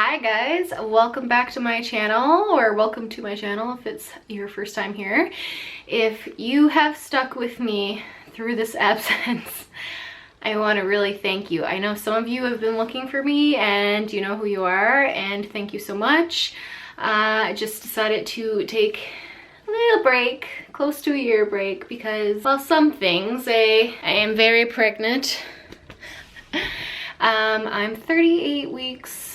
Hi guys, welcome back to my channel, or welcome to my channel if it's your first time here. If you have stuck with me through this absence, I want to really thank you. I know some of you have been looking for me and you know who you are, and thank you so much. I just decided to take a little break, close to a year break, because, well, some things. I am very pregnant. I'm 38 weeks,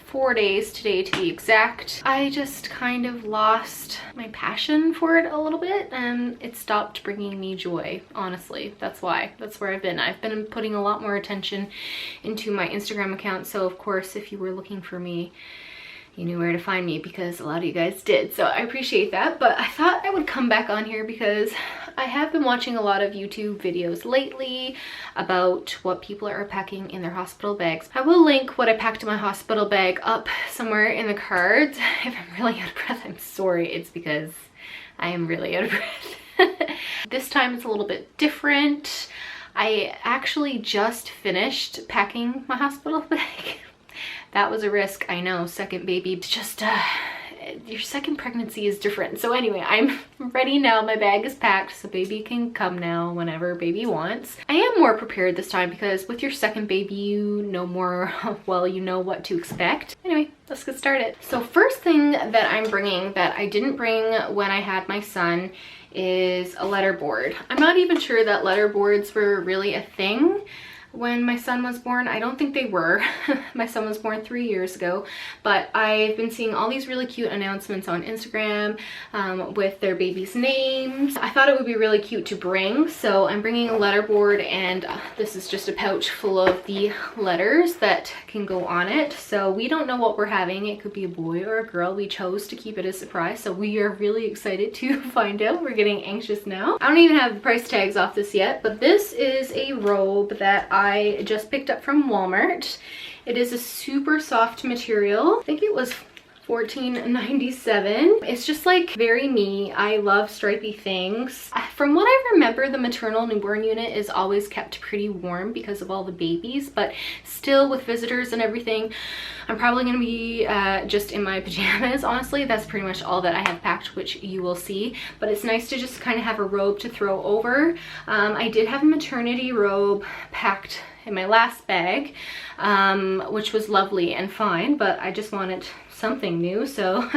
4 days today to be exact. I just kind of lost my passion for it a little bit, and it stopped bringing me joy, honestly. That's why. That's where I've been putting a lot more attention into my Instagram account, so of course if you were looking for me, you knew where to find me, because a lot of you guys did, so I appreciate that. But I thought I would come back on here because I have been watching a lot of YouTube videos lately about what people are packing in their hospital bags. I will link what I packed in my hospital bag up somewhere in the cards. If I'm really out of breath, I'm sorry. It's because I am really out of breath. This time it's a little bit different. I actually just finished packing my hospital bag. That was a risk, I know. Second baby, it's just your second pregnancy is different. So anyway, I'm ready now. My bag is packed, so baby can come now whenever baby wants. I am more prepared this time because with your second baby, you know more, well, you know what to expect. Anyway, let's get started. So first thing that I'm bringing that I didn't bring when I had my son is a letter board. I'm not even sure that letter boards were really a thing when my son was born. I don't think they were. My son was born 3 years ago, but I've been seeing all these really cute announcements on Instagram with their babies' names. I thought it would be really cute to bring, so I'm bringing a letter board, and this is just a pouch full of the letters that can go on it. So we don't know what we're having. It could be a boy or a girl. We chose to keep it a surprise, so we are really excited to find out. We're getting anxious now. I don't even have the price tags off this yet, but this is a robe that I just picked up from Walmart. It is a super soft material. I think it was $14.97. It's just like very me. I love stripy things. From what I remember, the maternal newborn unit is always kept pretty warm because of all the babies, but still with visitors and everything, I'm probably gonna be just in my pajamas. Honestly, that's pretty much all that I have packed, which you will see, but it's nice to just kind of have a robe to throw over. I did have a maternity robe packed in my last bag, which was lovely and fine, but I just wanted something new, so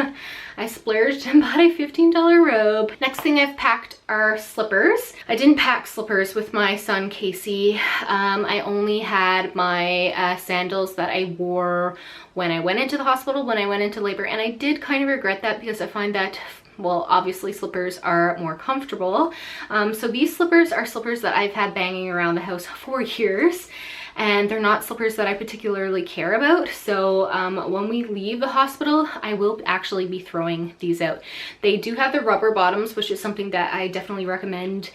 I splurged and bought a $15 robe. Next thing I've packed are slippers. I didn't pack slippers with my son Casey. I only had my sandals that I wore when I went into the hospital, when I went into labor, and I did kind of regret that because I find that, well, obviously slippers are more comfortable. So these slippers are slippers that I've had banging around the house for years, and they're not slippers that I particularly care about. So when we leave the hospital, I will actually be throwing these out. They do have the rubber bottoms, which is something that I definitely recommend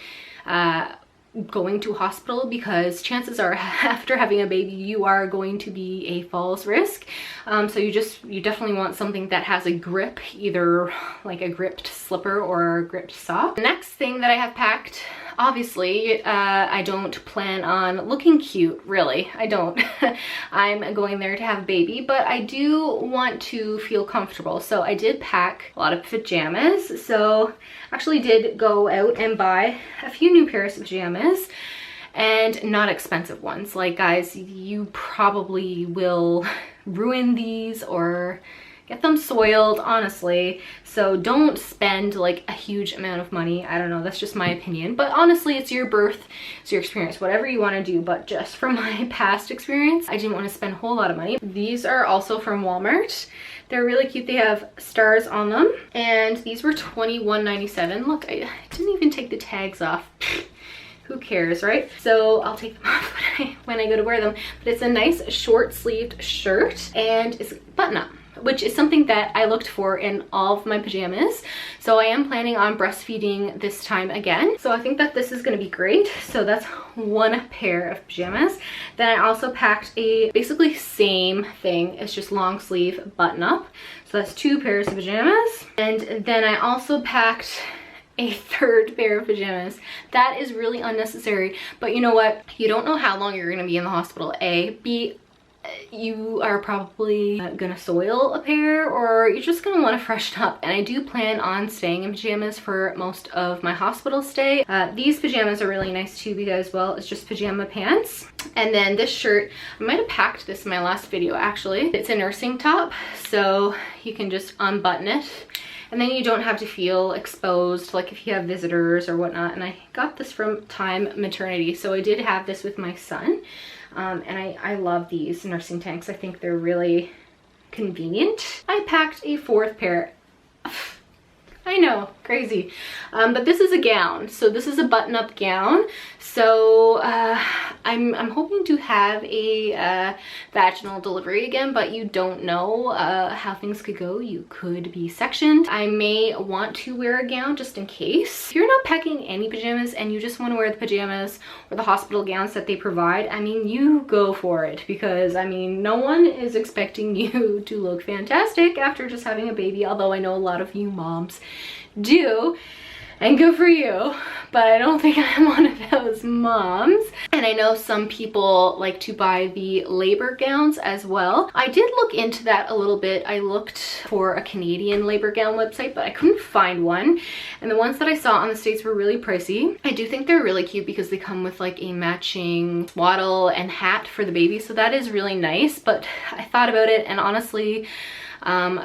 going to hospital, because chances are after having a baby you are going to be a falls risk. So you definitely want something that has a grip, either like a gripped slipper or a gripped sock. The next thing that I have packed, obviously, I don't plan on looking cute, really. I don't. I'm going there to have a baby, but I do want to feel comfortable. So I did pack a lot of pajamas. So actually did go out and buy a few new pairs of pajamas, and not expensive ones. Like, guys, you probably will ruin these or get them soiled, honestly. So don't spend like a huge amount of money. I don't know, that's just my opinion. But honestly, it's your birth, it's your experience, whatever you want to do. But just from my past experience, I didn't want to spend a whole lot of money. These are also from Walmart. They're really cute. They have stars on them, and these were $21.97. Look, I didn't even take the tags off. Who cares, right? So I'll take them off when I go to wear them. But it's a nice short sleeved shirt, and it's button up, which is something that I looked for in all of my pajamas. So I am planning on breastfeeding this time again. So I think that this is gonna be great. So that's one pair of pajamas. Then I also packed a basically same thing. It's just long sleeve button up. So that's 2 pairs of pajamas. And then I also packed a 3rd pair of pajamas. That is really unnecessary, but you know what? You don't know how long you're gonna be in the hospital, A. B, you are probably gonna soil a pair, or you're just gonna want to freshen up. And I do plan on staying in pajamas for most of my hospital stay. These pajamas are really nice too because, well, it's just pajama pants. And then this shirt, I might have packed this in my last video actually. It's a nursing top, so you can just unbutton it. And then you don't have to feel exposed, like if you have visitors or whatnot. And I got this from Time Maternity, so I did have this with my son. And I love these nursing tanks. I think they're really convenient. I packed a fourth pair. I know, crazy. But this is a gown. So this is a button-up gown. So I'm hoping to have a vaginal delivery again, but you don't know how things could go. You could be sectioned. I may want to wear a gown just in case. If you're not packing any pajamas and you just want to wear the pajamas or the hospital gowns that they provide, I mean, you go for it, because I mean, no one is expecting you to look fantastic after just having a baby, although I know a lot of you moms do, and good for you, but I don't think I'm one of those moms. And I know some people like to buy the labor gowns as well. I did look into that a little bit. I looked for a Canadian labor gown website, but I couldn't find one, and the ones that I saw on the States were really pricey. I do think they're really cute because they come with like a matching swaddle and hat for the baby, so that is really nice. But I thought about it, and honestly,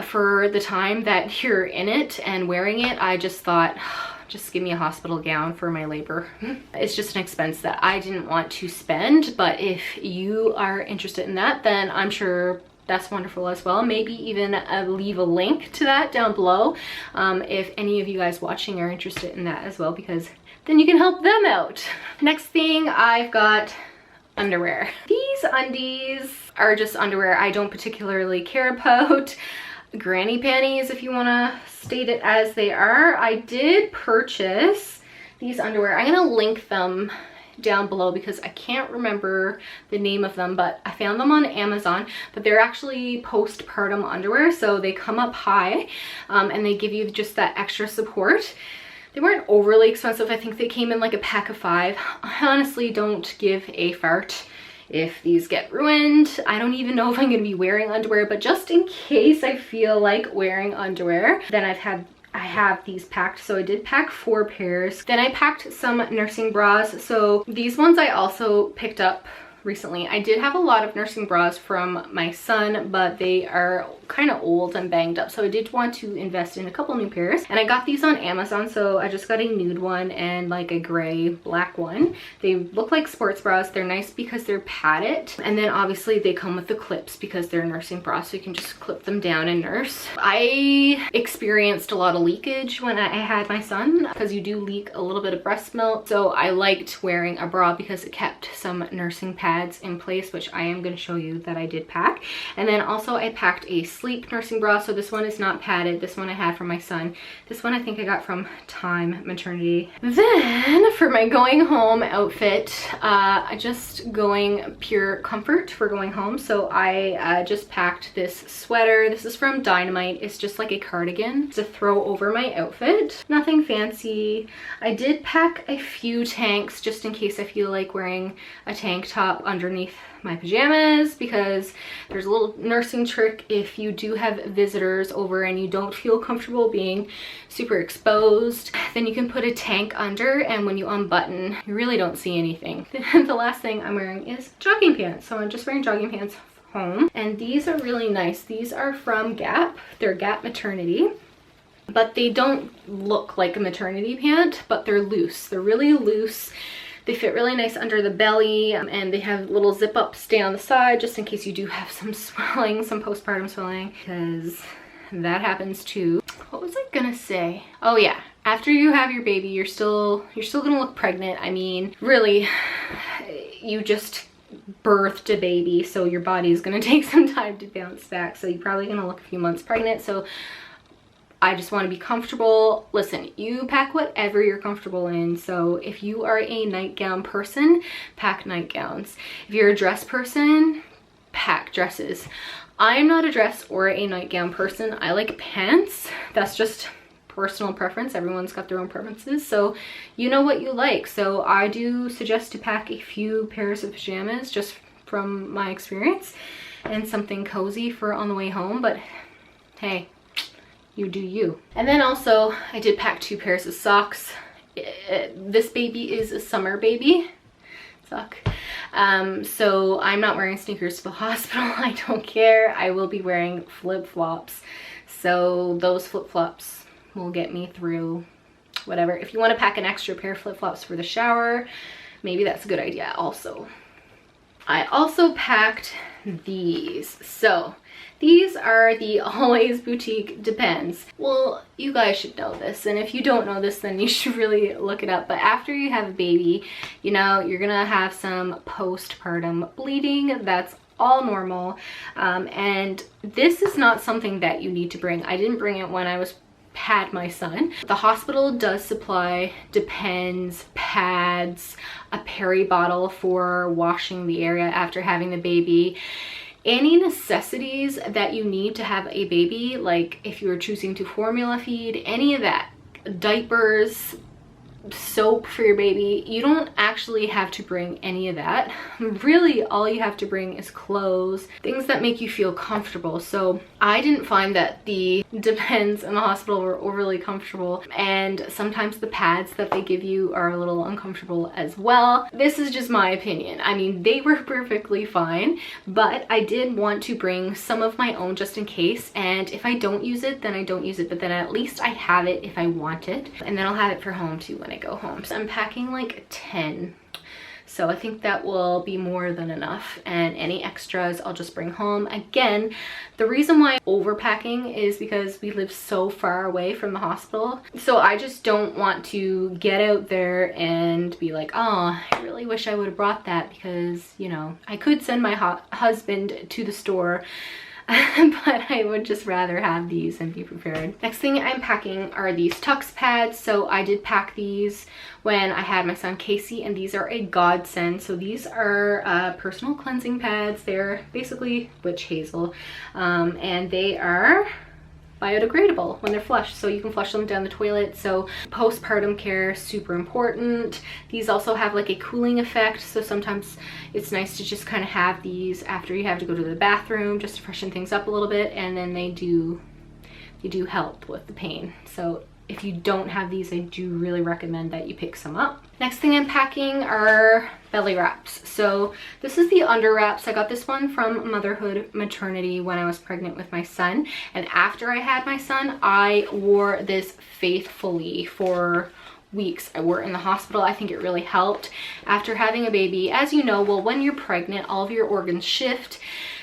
for the time that you're in it and wearing it, I just thought, just give me a hospital gown for my labor. It's just an expense that I didn't want to spend, but if you are interested in that, then I'm sure that's wonderful as well. Maybe even leave a link to that down below if any of you guys watching are interested in that as well, because then you can help them out. Next thing, I've got underwear. These undies are just underwear I don't particularly care about. Granny panties, if you want to state it as they are. I did purchase these underwear. I'm going to link them down below because I can't remember the name of them, but I found them on Amazon. But they're actually postpartum underwear, so they come up high and they give you just that extra support. They weren't overly expensive. I think they came in like a pack of 5. I honestly don't give a fart if these get ruined. I don't even know if I'm gonna be wearing underwear, but just in case I feel like wearing underwear, then I have these packed. So I did pack 4 pairs. Then I packed some nursing bras. So these ones I also picked up recently. I did have a lot of nursing bras from my son, but they are kind of old and banged up, so I did want to invest in a couple new pairs, and I got these on Amazon. So I just got a nude one and like a gray black one. They look like sports bras. They're nice because they're padded, and then obviously they come with the clips because they're nursing bras, so you can just clip them down and nurse. I experienced a lot of leakage when I had my son, because you do leak a little bit of breast milk, so I liked wearing a bra because it kept some nursing pads in place, which I am going to show you that I did pack. And then also I packed a sleep nursing bra. So this one is not padded. This one I had from my son. This one I think I got from Time Maternity. Then for my going home outfit, just going pure comfort for going home. So I just packed this sweater. This is from Dynamite. It's just like a cardigan to throw over my outfit. Nothing fancy. I did pack a few tanks just in case I feel like wearing a tank top underneath my pajamas, because there's a little nursing trick. If you do have visitors over and you don't feel comfortable being super exposed, then you can put a tank under, and when you unbutton, you really don't see anything. The last thing I'm wearing is jogging pants. So I'm just wearing jogging pants home, and these are really nice. These are from Gap. They're Gap Maternity, but they don't look like a maternity pant, but they're loose. They're really loose. They fit really nice under the belly, and they have little zip ups down the side just in case you do have some swelling, some postpartum swelling, because that happens too. What was I gonna say? Oh yeah, after you have your baby, you're still gonna look pregnant. I mean, really, you just birthed a baby, so your body is gonna take some time to bounce back. So you're probably gonna look a few months pregnant. So I just want to be comfortable. Listen, you pack whatever you're comfortable in. So if you are a nightgown person, pack nightgowns. If you're a dress person, pack dresses. I'm not a dress or a nightgown person. I like pants. That's just personal preference. Everyone's got their own preferences, so you know what you like. So I do suggest to pack a few pairs of pajamas just from my experience. and something cozy for on the way home, but hey, you do you. And then also I did pack 2 pairs of socks. This baby is a summer baby. Suck. So I'm not wearing sneakers to the hospital. I don't care. I will be wearing flip-flops. So those flip-flops will get me through whatever. If you want to pack an extra pair of flip-flops for the shower, maybe that's a good idea also. I also packed these. So these are the Always Boutique Depends. Well, you guys should know this, and if you don't know this, then you should really look it up. But after you have a baby, you know, you're gonna have some postpartum bleeding. That's all normal, and this is not something that you need to bring. I didn't bring it when I had my son. The hospital does supply Depends, pads, a peri bottle for washing the area after having the baby. Any necessities that you need to have a baby, like if you're choosing to formula feed, any of that, diapers, soap for your baby, you don't actually have to bring any of that. Really, all you have to bring is clothes, things that make you feel comfortable. So I didn't find that the Depends in the hospital were overly comfortable, and sometimes the pads that they give you are a little uncomfortable as well. This is just my opinion. I mean, they were perfectly fine, but I did want to bring some of my own just in case, and if I don't use it, then I don't use it, but then at least I have it if I want it, and then I'll have it for home too when I go home. So I'm packing like 10, so I think that will be more than enough, and any extras I'll just bring home. Again, the reason why I'm overpacking is because we live so far away from the hospital, so I just don't want to get out there and be like, oh, I really wish I would have brought that, because, you know, I could send my husband to the store, but I would just rather have these and be prepared. Next thing I'm packing are these Tux pads. So I did pack these when I had my son Casey, and these are a godsend. So these are personal cleansing pads. They're basically witch hazel, and they are biodegradable when they're flushed, so you can flush them down the toilet. So postpartum care, super important. These also have like a cooling effect, so sometimes it's nice to just kind of have these after you have to go to the bathroom, just to freshen things up a little bit, and then they do help with the pain. So if you don't have these, I do really recommend that you pick some up. Next thing I'm packing are belly wraps. So this is the under wraps. I got this one from Motherhood Maternity when I was pregnant with my son. And after I had my son, I wore this faithfully for weeks. I wore it in the hospital. I think it really helped. After having a baby, as you know, well, when you're pregnant, all of your organs shift.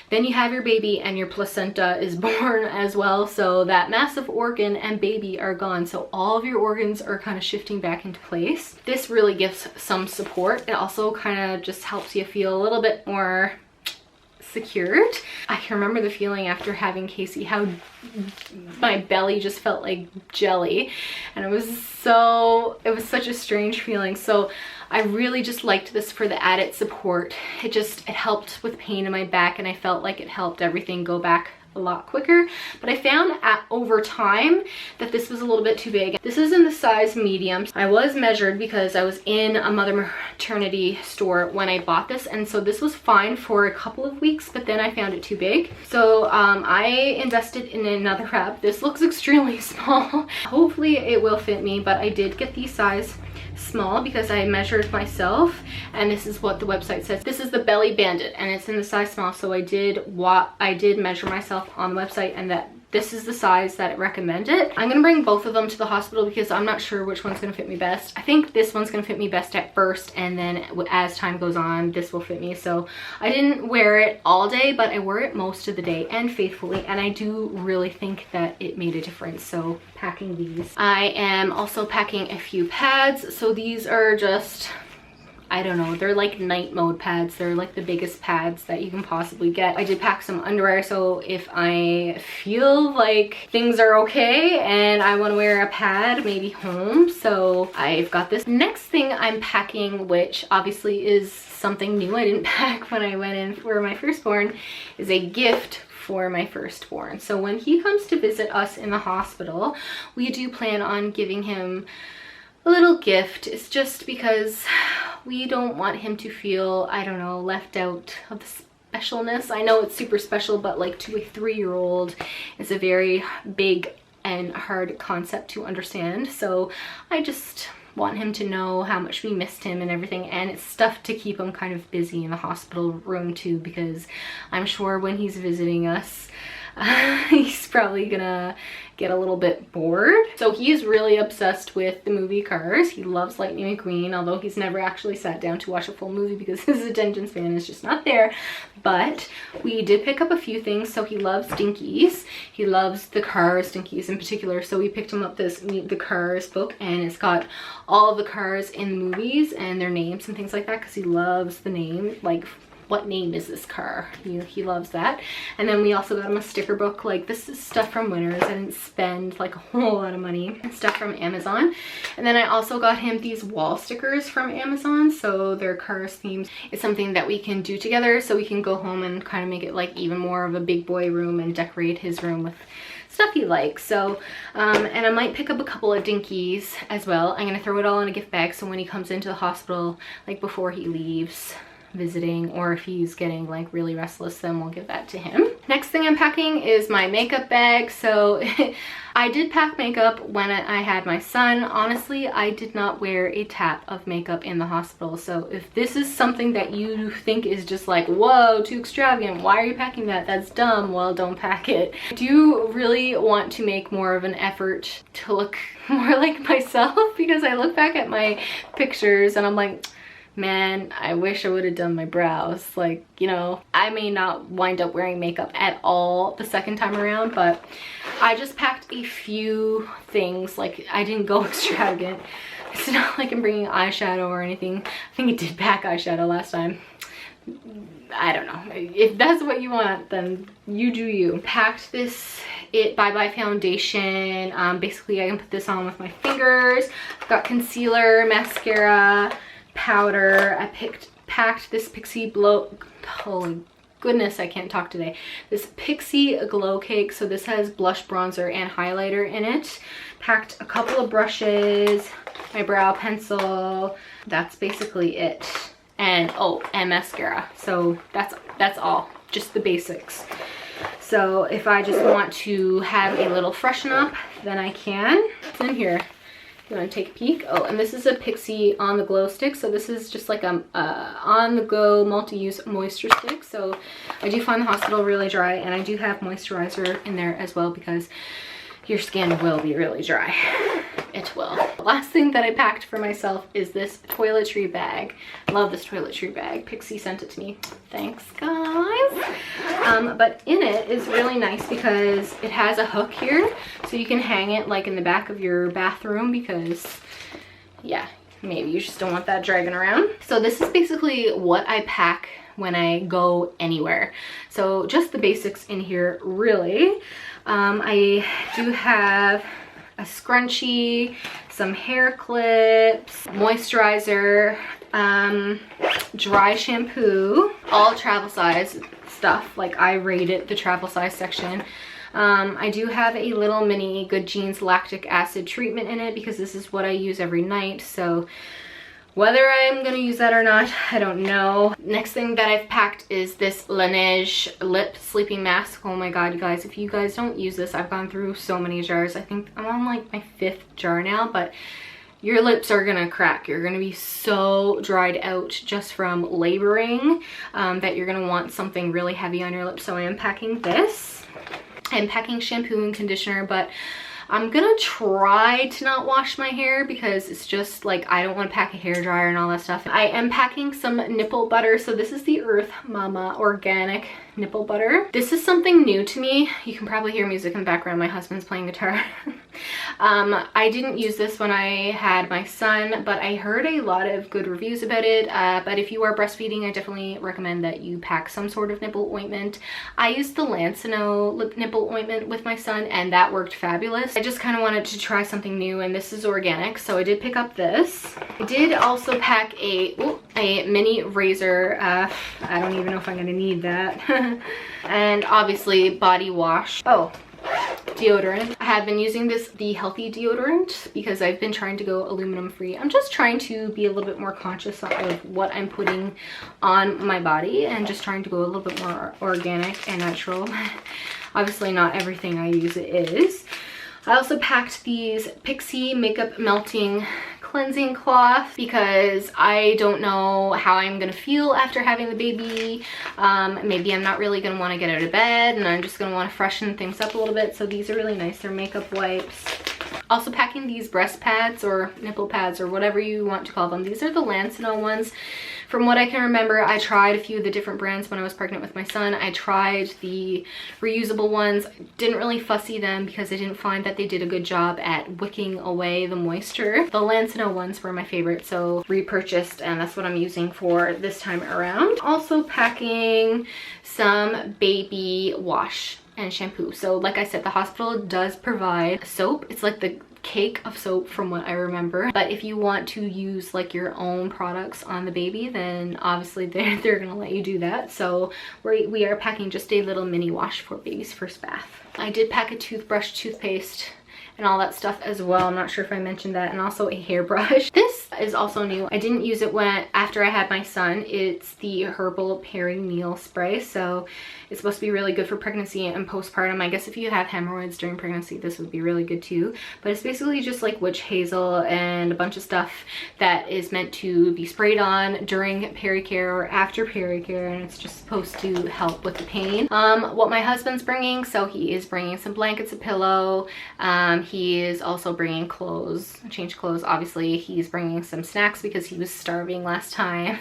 Then you have your baby and your placenta is born as well. So that massive organ and baby are gone. So all of your organs are kind of shifting back into place. This really gives some support. It also kind of just helps you feel a little bit more secured. I can remember the feeling after having Casey, how my belly just felt like jelly, and it was such a strange feeling. So I really just liked this for the added support. It helped with pain in my back, and I felt like it helped everything go back a lot quicker. But I found over time that this was a little bit too big. This is in the size medium. I was measured because I was in a mother maternity store when I bought this, and so this was fine for a couple of weeks, but then I found it too big. So I invested in another wrap. This looks extremely small. Hopefully it will fit me, but I did get the size small because I measured myself, and this is what the website says. This is the Belly Bandit, and it's in the size small. So I did measure myself on the website, and that this is the size that it recommended. I'm gonna bring both of them to the hospital because I'm not sure which one's gonna fit me best. I think this one's gonna fit me best at first, and then as time goes on, this will fit me. So I didn't wear it all day, but I wore it most of the day and faithfully, and I do really think that it made a difference. So packing these. I am also packing a few pads. So these are just, I don't know, they're like night mode pads. They're like the biggest pads that you can possibly get. I did pack some underwear, so if I feel like things are okay and I want to wear a pad, maybe home. So I've got this. Next thing I'm packing, which obviously is something new I didn't pack when I went in for my firstborn, is a gift for my firstborn. So when he comes to visit us in the hospital, we do plan on giving him a little gift. It's just because we don't want him to feel, I don't know, left out of the specialness. I know it's super special, but like to a 3-year-old, it's a very big and hard concept to understand. So I just want him to know how much we missed him and everything, and it's stuff to keep him kind of busy in the hospital room too, because I'm sure when he's visiting us, he's probably gonna get a little bit bored. So he's really obsessed with the movie Cars. He loves Lightning McQueen, although he's never actually sat down to watch a full movie because his attention span is just not there. But we did pick up a few things. So he loves Dinkies. He loves the Cars, Dinkies in particular. So we picked him up this Meet the Cars book, and it's got all of the cars in the movies and their names and things like that, because he loves the name, like what name is this car? He loves that. And then we also got him a sticker book. Like, this is stuff from Winners. I didn't spend like a whole lot of money. And stuff from Amazon. And then I also got him these wall stickers from Amazon. So they're Cars themes. It's something that we can do together, so we can go home and kind of make it like even more of a big boy room and decorate his room with stuff he likes. So and I might pick up a couple of Dinkies as well. I'm gonna throw it all in a gift bag, so when he comes into the hospital, like before he leaves visiting, or if he's getting like really restless, then we'll give that to him. Next thing I'm packing is my makeup bag. So I did pack makeup when I had my son. Honestly, I did not wear a tap of makeup in the hospital. So if this is something that you think is just like, whoa, too extravagant, why are you packing that? That's dumb. Well, don't pack it. I do really want to make more of an effort to look more like myself, because I look back at my pictures and I'm like, man, I wish I would have done my brows. Like, you know, I may not wind up wearing makeup at all the second time around, but I just packed a few things. Like, I didn't go extravagant. It's not like I'm bringing eyeshadow or anything. I think I did pack eyeshadow last time. I don't know. If that's what you want, then you do you. Packed this Bye Bye foundation. Basically, I can put this on with my fingers. I've got concealer, mascara, powder. I packed this Pixie Glow, holy goodness, I can't talk today. This Pixie Glow Cake. So this has blush, bronzer, and highlighter in it. Packed a couple of brushes, my brow pencil. That's basically it. And oh, and mascara. So that's all, just the basics. So if I just want to have a little freshen up, then I can. It's in here. You want to take a peek? Oh, and this is a Pixie On The Glow stick. So this is just like a on the go multi-use moisture stick. So I do find the hospital really dry, and I do have moisturizer in there as well, because your skin will be really dry. It will. The last thing that I packed for myself is this toiletry bag. I love this toiletry bag. Pixie sent it to me. Thanks, guys. But in it is really nice because it has a hook here, so you can hang it like in the back of your bathroom, because yeah, maybe you just don't want that dragging around. So this is basically what I pack when I go anywhere. So just the basics in here, really. I do have a scrunchie, some hair clips, moisturizer, dry shampoo, all travel size stuff. Like, I rated the travel size section. I do have a little mini Good Genes lactic acid treatment in it, because this is what I use every night. So whether I'm gonna use that or not, I don't know. Next thing that I've packed is this Laneige lip sleeping mask. Oh my god, you guys, if you guys don't use this, I've gone through so many jars. I think I'm on like my 5th jar now, but your lips are gonna crack. You're gonna be so dried out just from laboring that you're gonna want something really heavy on your lips. So I am packing this. I'm packing shampoo and conditioner, but I'm gonna try to not wash my hair, because it's just like, I don't want to pack a hair dryer and all that stuff. I am packing some nipple butter. So this is the Earth Mama organic nipple butter. This is something new to me. You can probably hear music in the background. My husband's playing guitar. I didn't use this when I had my son, but I heard a lot of good reviews about it. But if you are breastfeeding, I definitely recommend that you pack some sort of nipple ointment. I used the Lancino lip nipple ointment with my son, and that worked fabulous. I just kind of wanted to try something new, and this is organic, so I did pick up this. I did also pack a mini razor. I don't even know if I'm gonna need that. And obviously body wash. Oh, deodorant. I have been using the healthy deodorant because I've been trying to go aluminum free. I'm just trying to be a little bit more conscious of what I'm putting on my body and just trying to go a little bit more organic and natural. Obviously not everything I use is. I also packed these Pixi makeup melting cleansing cloth because I don't know how I'm gonna feel after having the baby. Maybe I'm not really gonna want to get out of bed and I'm just gonna want to freshen things up a little bit. So these are really nice. They're makeup wipes. Also packing these breast pads or nipple pads or whatever you want to call them. These are the Lancino ones. From what I can remember, I tried a few of the different brands when I was pregnant with my son. I tried the reusable ones. Didn't really fussy them because I didn't find that they did a good job at wicking away the moisture. The Lancino ones were my favorite, so repurchased, and that's what I'm using for this time around. Also packing some baby wash and shampoo. So like I said, the hospital does provide soap. It's like the cake of soap from what I remember, but if you want to use like your own products on the baby, then obviously they're gonna let you do that. So we are packing just a little mini wash for baby's first bath. I did pack a toothbrush, toothpaste, and all that stuff as well. I'm not sure if I mentioned that, and also a hairbrush. This is also new. I didn't use it after I had my son. It's the herbal perineal spray, so it's supposed to be really good for pregnancy and postpartum. I guess if you have hemorrhoids during pregnancy, this would be really good too. But it's basically just like witch hazel and a bunch of stuff that is meant to be sprayed on during pericare or after pericare, and it's just supposed to help with the pain. What my husband's bringing, so he is bringing some blankets, a pillow. He is also bringing clothes, change clothes. Obviously, he's bringing some snacks because he was starving last time.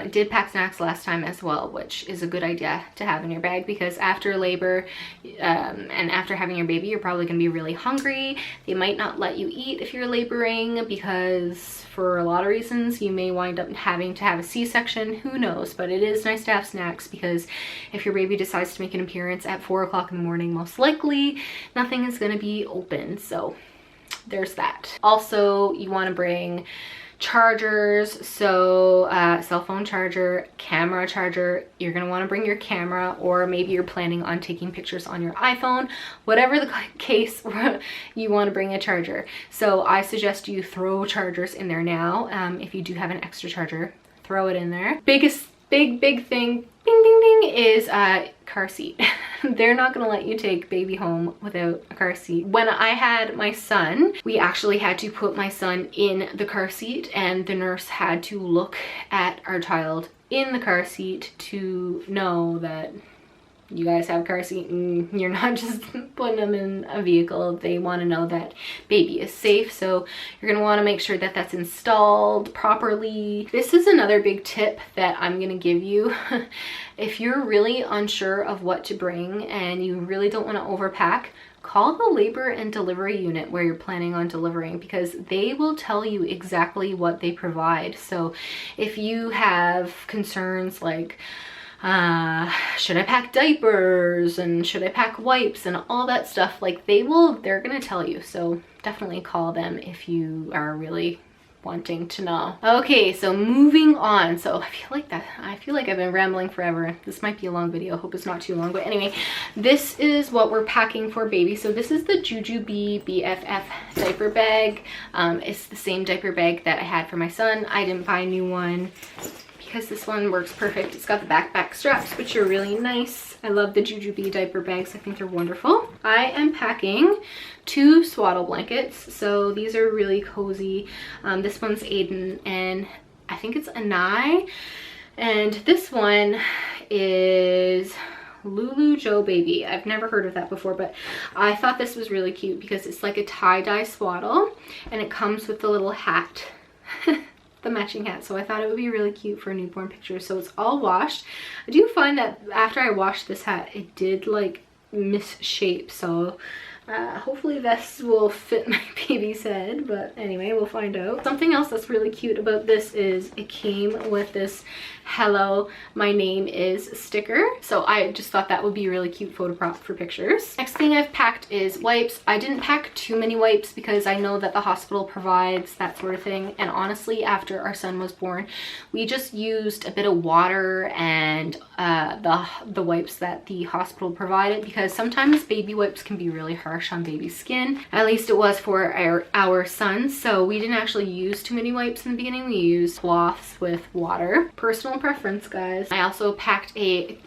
Did pack snacks last time as well, which is a good idea to have in your bag because after labor and after having your baby, you're probably gonna be really hungry. They might not let you eat if you're laboring because for a lot of reasons you may wind up having to have a C-section, who knows, but it is nice to have snacks because if your baby decides to make an appearance at 4 o'clock in the morning, most likely nothing is going to be open. So there's that. Also, you want to bring chargers, so cell phone charger, camera charger. You're gonna want to bring your camera, or maybe you're planning on taking pictures on your iPhone. Whatever the case, you want to bring a charger. So I suggest you throw chargers in there now. If you do have an extra charger, throw it in there. Big thing, bing ding ding, is car seat. They're not gonna let you take baby home without a car seat. When I had my son, we actually had to put my son in the car seat, and the nurse had to look at our child in the car seat to know that you guys have a car seat and you're not just putting them in a vehicle. They want to know that baby is safe, so you're going to want to make sure that that's installed properly. This is another big tip that I'm going to give you. If you're really unsure of what to bring and you really don't want to overpack, call the labor and delivery unit where you're planning on delivering, because they will tell you exactly what they provide. So if you have concerns like should I pack diapers and should I pack wipes and all that stuff, like they're gonna tell you. So definitely call them if you are really wanting to know. Okay, so moving on. So I feel like I've been rambling forever. This might be a long video. Hope it's not too long, but anyway, this is what we're packing for baby. So this is the JuJuBe B.F.F diaper bag. It's the same diaper bag that I had for my son. I didn't buy a new one because this one works perfect. It's got the backpack straps, which are really nice. I love the JuJuBe diaper bags. I think they're wonderful. I am packing 2 swaddle blankets. So these are really cozy. This one's Aiden, and I think it's Anai. And this one is JuJuBe Baby. I've never heard of that before, but I thought this was really cute because it's like a tie-dye swaddle, and it comes with the little hat. The matching hat, so I thought it would be really cute for newborn pictures. So it's all washed. I do find that after I washed this hat, it did like misshape, so Hopefully this will fit my baby's head, but anyway, we'll find out. Something else that's really cute about this is it came with this "Hello, my name is" sticker. So I just thought that would be a really cute photo prop for pictures. Next thing I've packed is wipes. I didn't pack too many wipes because I know that the hospital provides that sort of thing. And honestly, after our son was born, we just used a bit of water and the wipes that the hospital provided, because sometimes baby wipes can be really harsh on baby skin. At least it was for our son. So we didn't actually use too many wipes in the beginning. We used cloths with water. Personal preference, guys. I also packed a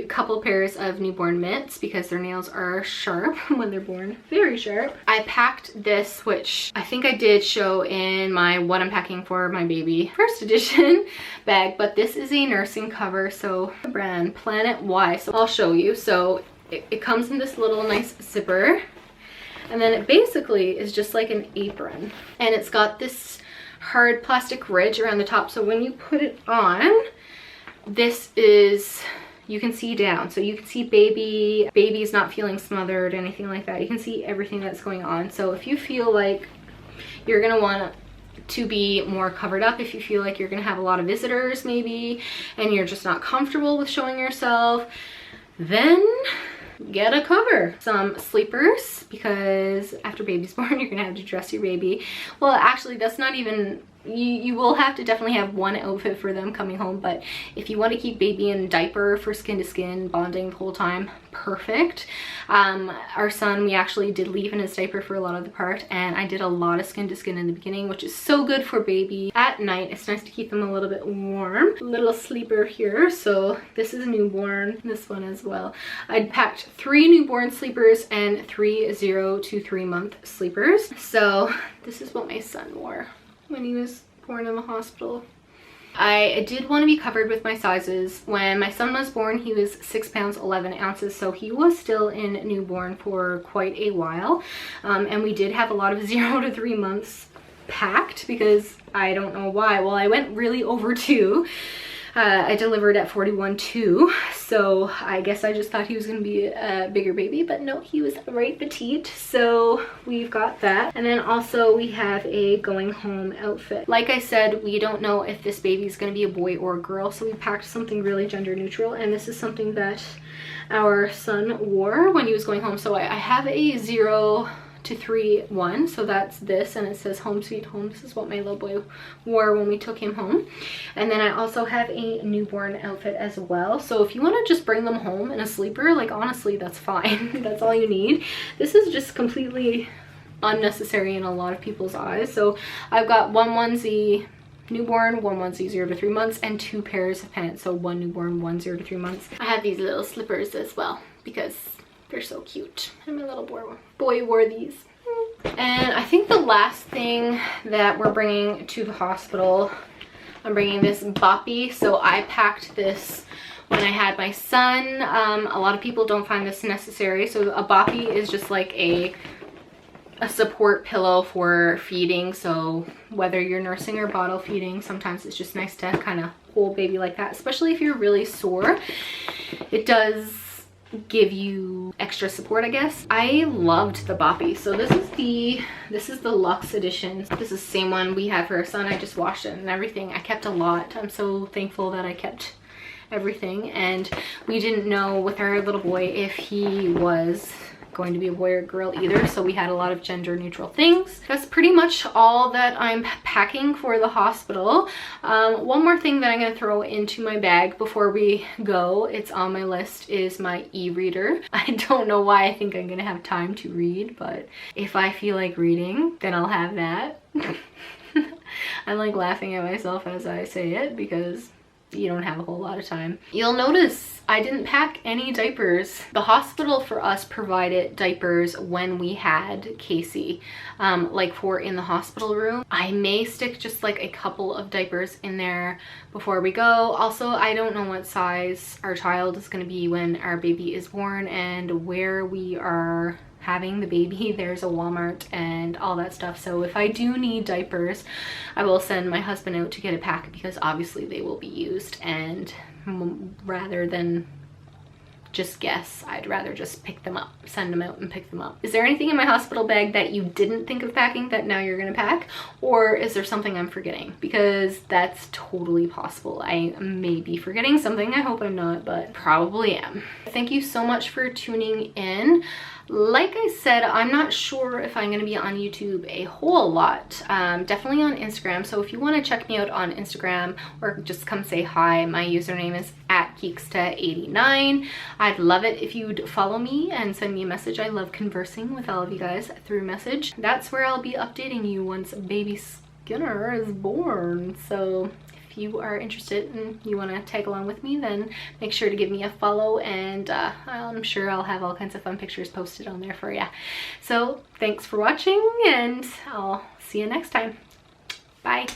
couple pairs of newborn mitts because their nails are sharp when they're born, very sharp. I packed this, which I think I did show in my what I'm packing for my baby first edition bag, but this is a nursing cover. So the brand Planet Y, so I'll show you. So it comes in this little nice zipper, and then it basically is just like an apron, and it's got this hard plastic ridge around the top. So when you put it on, this is, you can see down, so you can see baby's not feeling smothered, anything like that. You can see everything that's going on. So if you feel like you're gonna want to be more covered up, if you feel like you're gonna have a lot of visitors maybe and you're just not comfortable with showing yourself, then get a cover. Some sleepers, because after baby's born, you're gonna have to dress your baby. Well, actually, that's not even, you will have to definitely have one outfit for them coming home, but if you want to keep baby in diaper for skin to skin bonding the whole time, perfect. Our son, we actually did leave in his diaper for a lot of the part, and I did a lot of skin to skin in the beginning, which is so good for baby at night. It's nice to keep them a little bit warm. Little sleeper here. So this is newborn, this one as well. I packed 3 newborn sleepers and 3 0 to 3 month sleepers. So this is what my son wore when he was born in the hospital. I did want to be covered with my sizes. When my son was born, he was 6 pounds 11 ounces, so he was still in newborn for quite a while. And we did have a lot of 0 to 3 months packed, because I don't know why. Well, I went really over 2. I delivered at 41.2, so I guess I just thought he was gonna be a bigger baby, but no, he was right petite, so we've got that. And then also we have a going home outfit. Like I said, we don't know if this baby is gonna be a boy or a girl, so we packed something really gender neutral, and this is something that our son wore when he was going home. So I have a 0 to 3 1, so that's this, and it says home sweet home. This is what my little boy wore when we took him home. And then I also have a newborn outfit as well, so if you want to just bring them home in a sleeper, like, honestly, that's fine. That's all you need. This is just completely unnecessary in a lot of people's eyes. So I've got 1 onesie newborn, 1 onesie 0 to 3 months, and 2 pairs of pants, so 1 newborn, 1 0 to 3 months. I have these little slippers as well because they're so cute, and my little boy wore these. And I think the last thing that we're bringing to the hospital, I'm bringing this boppy. So I packed this when I had my son. A lot of people don't find this necessary. So a boppy is just like a support pillow for feeding. So whether you're nursing or bottle feeding, sometimes it's just nice to kind of hold baby like that, especially if you're really sore. It does give you extra support, I guess. I loved the boppy. So this is the luxe edition. This is the same one we had for our son. I just washed it and everything. I kept a lot. I'm so thankful that I kept everything. And we didn't know with our little boy if he was going to be a boy or girl either, so we had a lot of gender neutral things. That's pretty much all that I'm packing for the hospital. One more thing that I'm going to throw into my bag before we go, it's on my list, is my e-reader. I don't know why I think I'm going to have time to read, but if I feel like reading, then I'll have that. I'm like laughing at myself as I say it because you don't have a whole lot of time. You'll notice I didn't pack any diapers. The hospital for us provided diapers when we had Casey, like for in the hospital room. I may stick just like a couple of diapers in there before we go. Also, I don't know what size our child is going to be when our baby is born, and where we are having the baby, there's a Walmart and all that stuff. So if I do need diapers, I will send my husband out to get a pack, because obviously they will be used, and rather than just guess. I'd rather just pick them up, send them out and pick them up. Is there anything in my hospital bag that you didn't think of packing that now you're gonna pack? Or is there something I'm forgetting? Because that's totally possible. I may be forgetting something. I hope I'm not, but probably am. Thank you so much for tuning in. Like I said, I'm not sure if I'm going to be on YouTube a whole lot. Definitely on Instagram. So if you want to check me out on Instagram or just come say hi, my username is @Geeksta89. I'd love it if you'd follow me and send me a message. I love conversing with all of you guys through message. That's where I'll be updating you once baby Skinner is born. So if you are interested and you want to tag along with me, then make sure to give me a follow, and I'm sure I'll have all kinds of fun pictures posted on there for you. So thanks for watching, and I'll see you next time. Bye.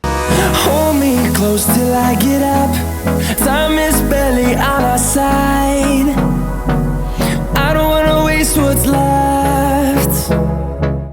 Hold me close till I get up. Time is barely on our side.